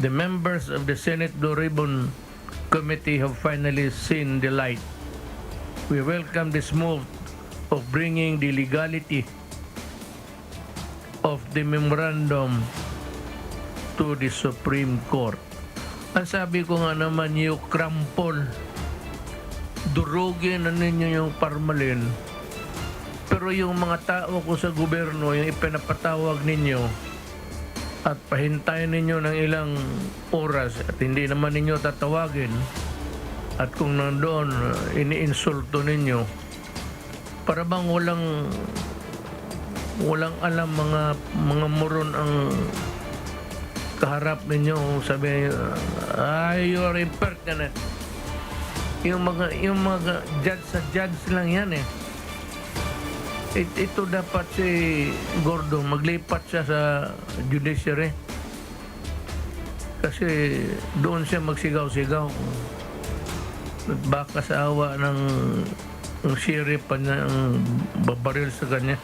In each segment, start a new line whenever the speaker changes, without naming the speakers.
The members of the Senate Blue Ribbon Committee have finally seen the light. We welcome this move of bringing the legality of the memorandum to the Supreme Court. Ang sabi ko nga naman, yung krampol, durugin na ninyo yung parmalin, pero yung mga tao ko sa gobyerno, yung ipinapatawag ninyo at pahintayin ninyo ng ilang oras at hindi naman ninyo tatawagin, at kung nandoon iniinsulto ninyo, para bang walang alam mga moron ang kaharap ninyo. Sabi niyo, you are impertinent. Yung mga judge lang yan eh. Ito dapat si Gordo maglipat siya sa judiciary, kasi doon siya magsigaw-sigaw. Baka sa awa ng sheriff pa niya ang babaril sa kanya.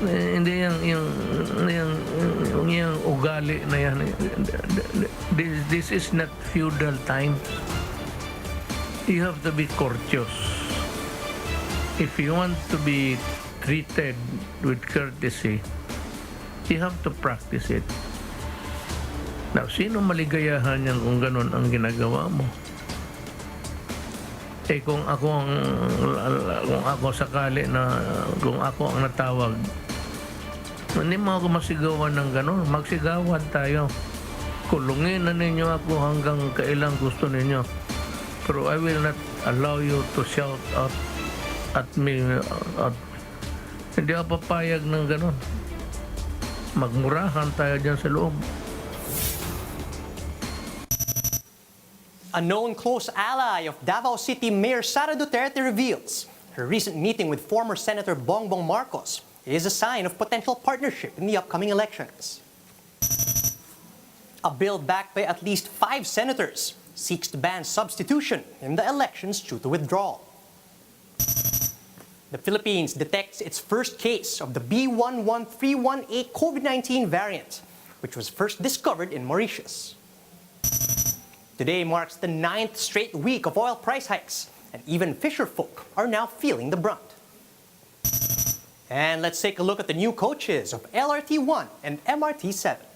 Hindi yung ugali na yan. This is not feudal times. You have to be courteous. If you want to be treated with courtesy, you have to practice it. Now, sino maligayahan yan kung ganun ang ginagawa mo? Kung ako sakali na, kung ako ang natawag, hindi mo ako masigawan ng ganun. Magsigawan tayo. Kulungin na ninyo ako hanggang kailang gusto ninyo. Pero I will not allow you to shout out at me. Hindi ako papayag ng ganun. Magmurahan tayo dyan sa loob.
A known close ally of Davao City Mayor Sara Duterte reveals her recent meeting with former Senator Bongbong Marcos is a sign of potential partnership in the upcoming elections. A bill backed by at least 5 senators seeks to ban substitution in the elections due to withdrawal. The Philippines detects its first case of the B11318 COVID-19 variant, which was first discovered in Mauritius. Today marks the 9th straight week of oil price hikes, and even Fisherfolk are now feeling the brunt. And let's take a look at the new coaches of LRT1 and MRT7.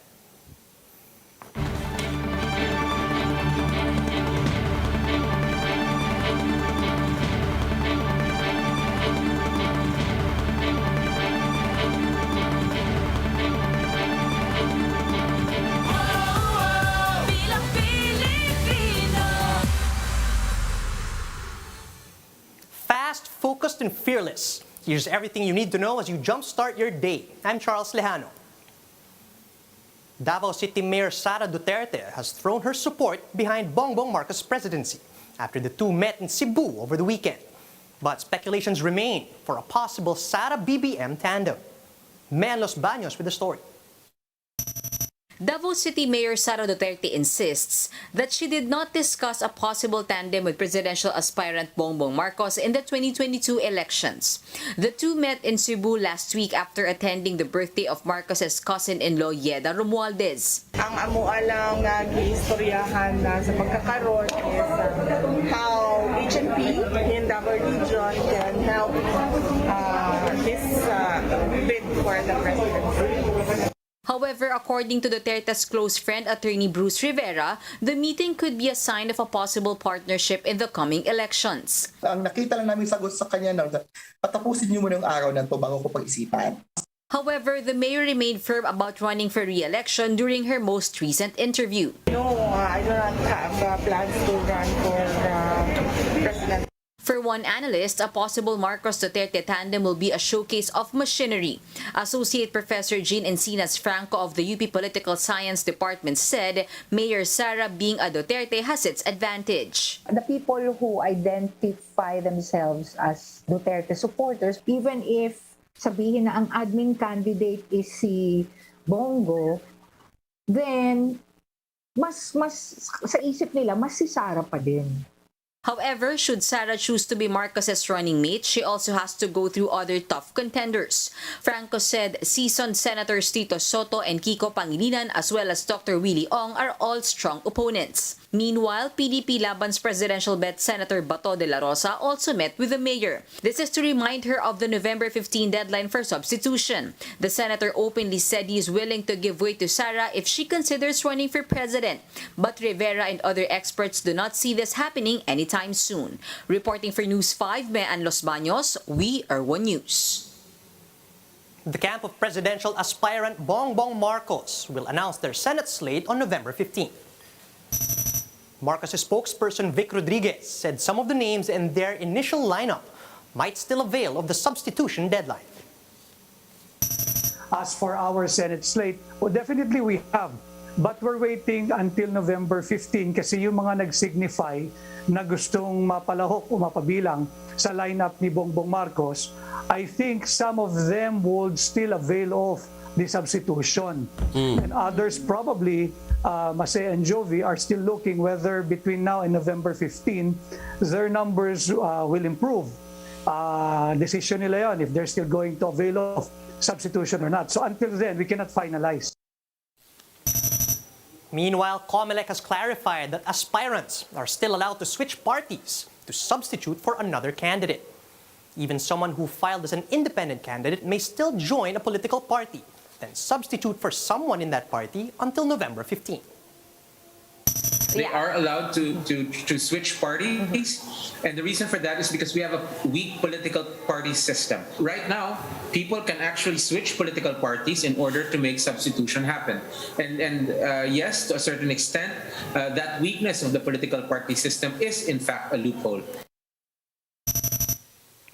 Fast, focused, and fearless. Here's everything you need to know as you jumpstart your day. I'm Charles Lejano. Davao City Mayor Sara Duterte has thrown her support behind Bongbong Marcos' presidency after the two met in Cebu over the weekend. But speculations remain for a possible Sara-BBM tandem. Man Los Baños with the story.
Davao City Mayor Sara Duterte insists that she did not discuss a possible tandem with presidential aspirant Bongbong Marcos in the 2022 elections. The two met in Cebu last week after attending the birthday of Marcos's cousin-in-law Yeda Romualdez.
Ang amuan lang nag-iistoryahan na sa pagkakaroon is how HNP in Davao region can help this bid for the presidency.
However, according to Duterte's close friend, attorney Bruce Rivera, the meeting could be a sign of a possible partnership in the coming elections.
Ang nakita lang namin sagot sa kanya na patapusin niyo muna yung araw na ito bago ko pag-isipan.
However, the mayor remained firm about running for re-election during her most recent interview.
No, I do not have plans to run for president.
For one analyst, a possible Marcos-Duterte tandem will be a showcase of machinery. Associate Professor Jean Encinas Franco of the UP Political Science Department said Mayor Sara being a Duterte has its advantage.
The people who identify themselves as Duterte supporters, even if sabihin na ang admin candidate is si Bongo, then mas sa isip nila, mas si Sara pa din.
However, should Sara choose to be Marcos's running mate, she also has to go through other tough contenders. Franco said seasoned Senators Tito Soto and Kiko Pangilinan as well as Dr. Willie Ong are all strong opponents. Meanwhile, PDP Laban's presidential bet Senator Bato de la Rosa also met with the mayor. This is to remind her of the November 15 deadline for substitution. The senator openly said he is willing to give way to Sara if she considers running for president. But Rivera and other experts do not see this happening anytime soon. Reporting for News 5, Mean Los Baños, we are One News.
The camp of presidential aspirant Bongbong Marcos will announce their Senate slate on November 15. Marcos' spokesperson Vic Rodriguez said some of the names in their initial lineup might still avail of the substitution deadline.
As for our Senate slate, well, definitely we have. But we're waiting until November 15 kasi yung mga nag-signify na gustong mapalahok o mapabilang sa lineup ni Bongbong Marcos, I think some of them would still avail of the substitution. And others probably, Masay and Jovi, are still looking whether between now and November 15, their numbers will improve. Decision nila yun if they're still going to avail of substitution or not. So until then, we cannot finalize.
Meanwhile, COMELEC has clarified that aspirants are still allowed to switch parties to substitute for another candidate. Even someone who filed as an independent candidate may still join a political party, then substitute for someone in that party until November 15.
They are allowed to switch parties, and the reason for that is because we have a weak political party system. Right now, people can actually switch political parties in order to make substitution happen. And yes, to a certain extent, that weakness of the political party system is in fact a loophole.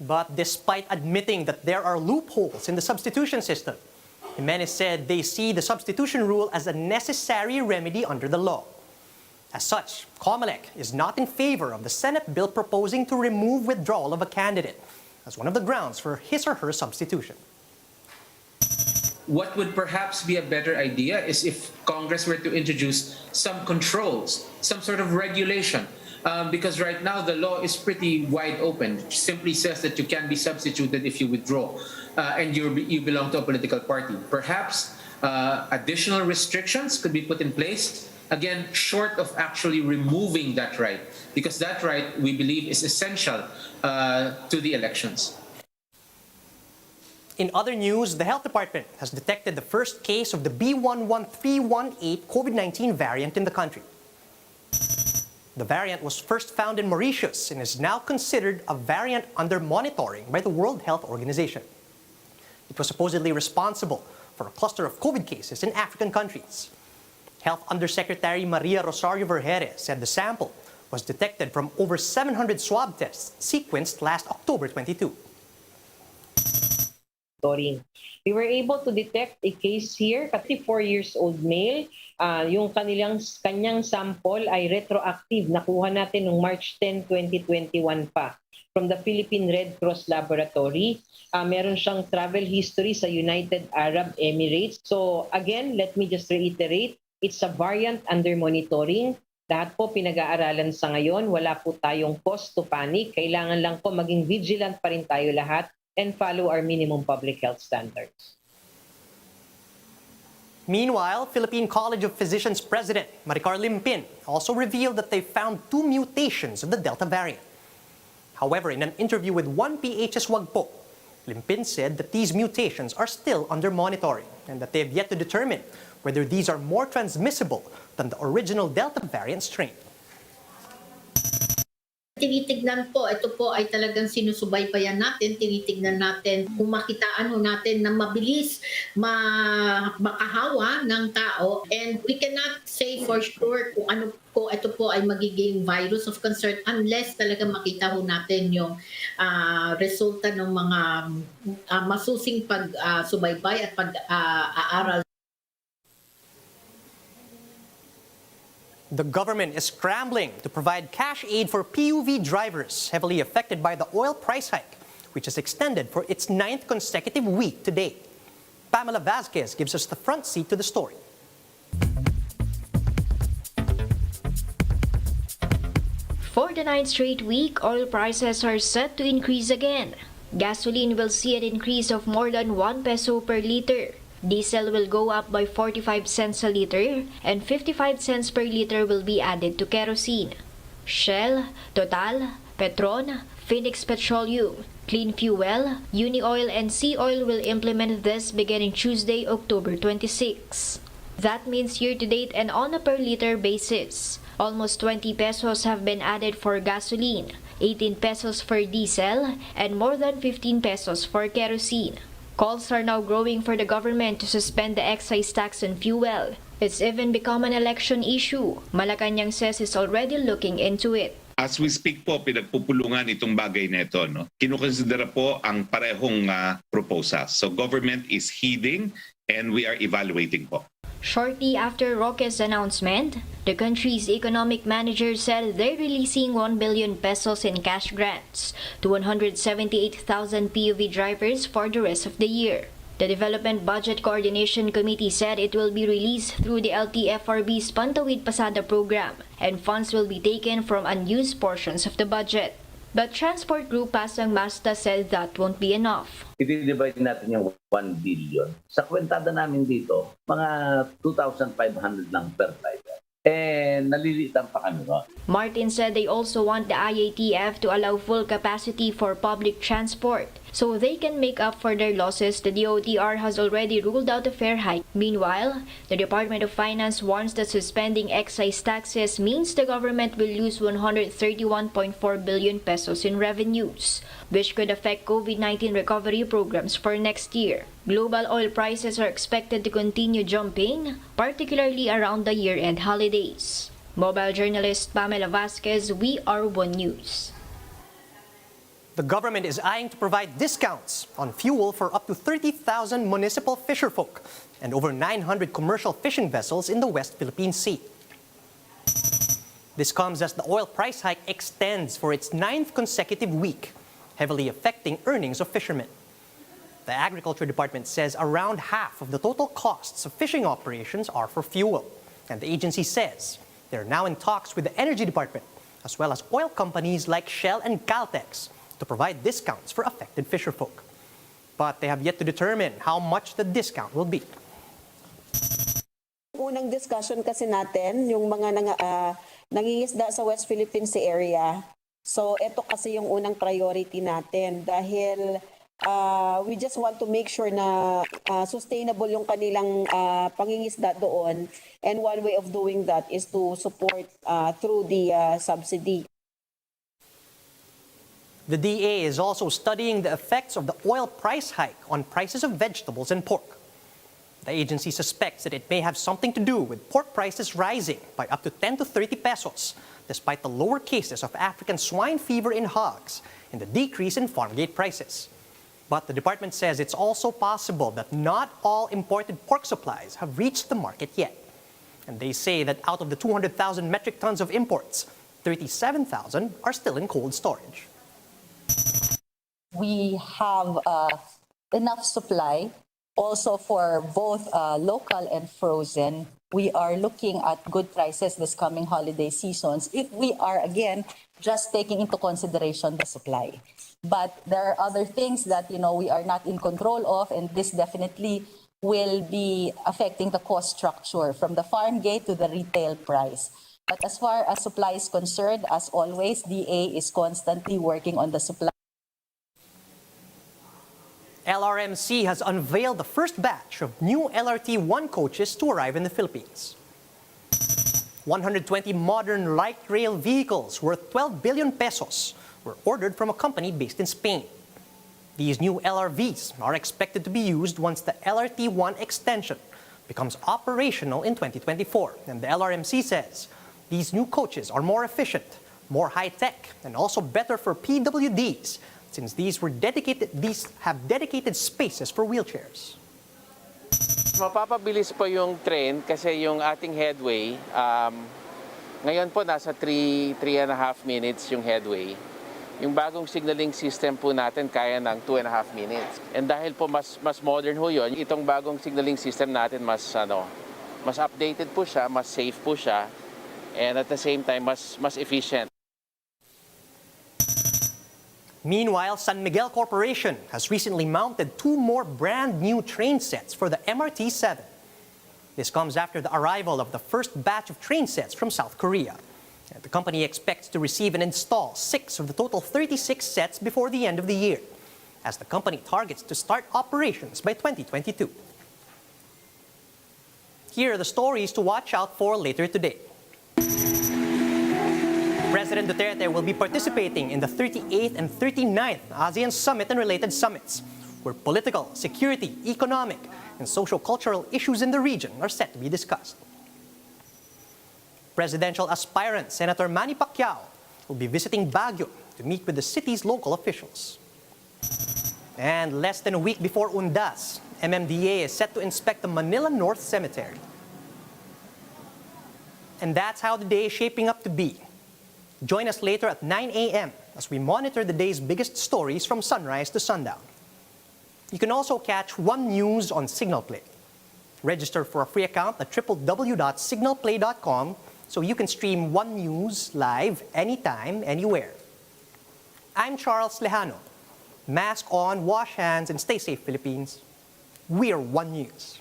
But despite admitting that there are loopholes in the substitution system, Jimenez said they see the substitution rule as a necessary remedy under the law. As such, COMELEC is not in favor of the Senate bill proposing to remove withdrawal of a candidate as one of the grounds for his or her substitution.
What would perhaps be a better idea is if Congress were to introduce some controls, some sort of regulation. Because right now the law is pretty wide open. It simply says that you can be substituted if you withdraw and you belong to a political party. Perhaps additional restrictions could be put in place, again, short of actually removing that right, because that right, we believe, is essential to the elections.
In other news, the Health Department has detected the first case of the B11318 COVID-19 variant in the country. The variant was first found in Mauritius and is now considered a variant under monitoring by the World Health Organization. It was supposedly responsible for a cluster of COVID cases in African countries. Health Undersecretary Maria Rosario Vergeres said the sample was detected from over 700 swab tests sequenced last October 22.
We were able to detect a case here, 34 years old male. Yung kanyang sample ay retroactive. Nakuha natin noong March 10, 2021 pa from the Philippine Red Cross Laboratory. Meron siyang travel history sa United Arab Emirates. So again, let me just reiterate, it's a variant under monitoring. Lahat po pinag-aaralan sa ngayon. Wala po tayong cause to panic. Kailangan lang po maging vigilant pa rin tayo lahat and follow our minimum public health standards.
Meanwhile, Philippine College of Physicians President Maricar Limpin also revealed that they found 2 mutations of the Delta variant. However, in an interview with 1PH's Wagpo, Limpin said that these mutations are still under monitoring and that they have yet to determine whether these are more transmissible than the original Delta variant strain.
Tinitignan po, ito po ay talagang sinusubaybayan natin, tinitignan natin kung makitaan natin na mabilis makahawa ng tao, and we cannot say for sure kung ano po ito po ay magiging virus of concern unless talaga makita natin yung resulta ng mga masusing pag-subaybay at pag-aaral.
The government is scrambling to provide cash aid for PUV drivers heavily affected by the oil price hike, which is extended for its 9th consecutive week today. Pamela Vasquez gives us the front seat to the story.
For For the ninth straight week, oil prices are set to increase again. Gasoline will see an increase of more than 1 peso per liter. Diesel will go up by 45 cents a liter, and 55 cents per liter will be added to kerosene. Shell, Total, Petron, Phoenix Petroleum, Clean Fuel, Unioil, and Sea Oil will implement this beginning Tuesday, October 26. That means year-to-date and on a per-liter basis, almost 20 pesos have been added for gasoline, 18 pesos for diesel, and more than 15 pesos for kerosene. Calls are now growing for the government to suspend the excise tax on fuel. It's even become an election issue. Malacanang says it's already looking into it.
As we speak po, pinagpupulungan itong bagay na ito. No? Kinukonsidera po ang parehong proposals. So government is heeding and we are evaluating po.
Shortly after Roque's announcement, the country's economic manager said they're releasing 1 billion pesos in cash grants to 178,000 POV drivers for the rest of the year. The Development Budget Coordination Committee said it will be released through the LTFRB's Pantawid Pasada program, and funds will be taken from unused portions of the budget. But Transport Group Pasang Masta said that won't be enough.
I-divide natin yung 1 billion. Sa kwentada namin dito, mga 2,500 lang per driver. Nalilitan pa kami ron.
Martin said they also want the IATF to allow full capacity for public transport so they can make up for their losses. The DOTR has already ruled out a fare hike. Meanwhile, the Department of Finance warns that suspending excise taxes means the government will lose 131.4 billion pesos in revenues, which could affect COVID-19 recovery programs for next year. Global oil prices are expected to continue jumping, particularly around the year-end holidays. Mobile journalist Pamela Vasquez, We Are One News.
The government is eyeing to provide discounts on fuel for up to 30,000 municipal fisherfolk and over 900 commercial fishing vessels in the West Philippine Sea. This comes as the oil price hike extends for its 9th consecutive week, heavily affecting earnings of fishermen. The Agriculture Department says around half of the total costs of fishing operations are for fuel, and the agency says they're now in talks with the Energy Department, as well as oil companies like Shell and Caltex, to provide discounts for affected fisherfolk. But they have yet to determine how much the discount will be.
Unang discussion kasi natin, yung mga nangingisda sa West Philippine Sea area. So ito kasi yung unang priority natin dahil we just want to make sure na sustainable yung kanilang pangingisda doon. And one way of doing that is to support through the subsidy.
The DA is also studying the effects of the oil price hike on prices of vegetables and pork. The agency suspects that it may have something to do with pork prices rising by up to 10 to 30 pesos, despite the lower cases of African swine fever in hogs and the decrease in farm gate prices. But the department says it's also possible that not all imported pork supplies have reached the market yet. And they say that out of the 200,000 metric tons of imports, 37,000 are still in cold storage.
We have enough supply also for both local and frozen. We are looking at good prices this coming holiday seasons if we are, again, just taking into consideration the supply. But there are other things that, we are not in control of, and this definitely will be affecting the cost structure from the farm gate to the retail price. But as far as supply is concerned, as always, DA is constantly working on the supply.
LRMC has unveiled the first batch of new LRT-1 coaches to arrive in the Philippines. 120 modern light rail vehicles worth 12 billion pesos were ordered from a company based in Spain. These new LRVs are expected to be used once the LRT-1 extension becomes operational in 2024. And the LRMC says these new coaches are more efficient, more high-tech, and also better for PWDs, since these have dedicated spaces for wheelchairs.
Mapapabilis po yung train kasi yung ating headway, ngayon po nasa 3.5 minutes yung headway. Yung bagong signaling system po natin kaya ng 2.5 minutes. And dahil po mas modern ho yun, itong bagong signaling system natin mas updated po siya, mas safe po siya, and at the same time mas efficient.
Meanwhile, San Miguel Corporation has recently mounted 2 more brand new train sets for the MRT-7. This comes after the arrival of the first batch of train sets from South Korea. And the company expects to receive and install 6 of the total 36 sets before the end of the year, as the company targets to start operations by 2022. Here are the stories to watch out for later today. President Duterte will be participating in the 38th and 39th ASEAN Summit and related summits, where political, security, economic, and socio-cultural issues in the region are set to be discussed. Presidential aspirant Senator Manny Pacquiao will be visiting Baguio to meet with the city's local officials. And less than a week before Undas, MMDA is set to inspect the Manila North Cemetery. And that's how the day is shaping up to be. Join us later at 9 a.m. as we monitor the day's biggest stories from sunrise to sundown. You can also catch One News on Signal Play. Register for a free account at www.signalplay.com so you can stream One News live anytime, anywhere. I'm Charles Lejano. Mask on, wash hands, and stay safe, Philippines. We are One News.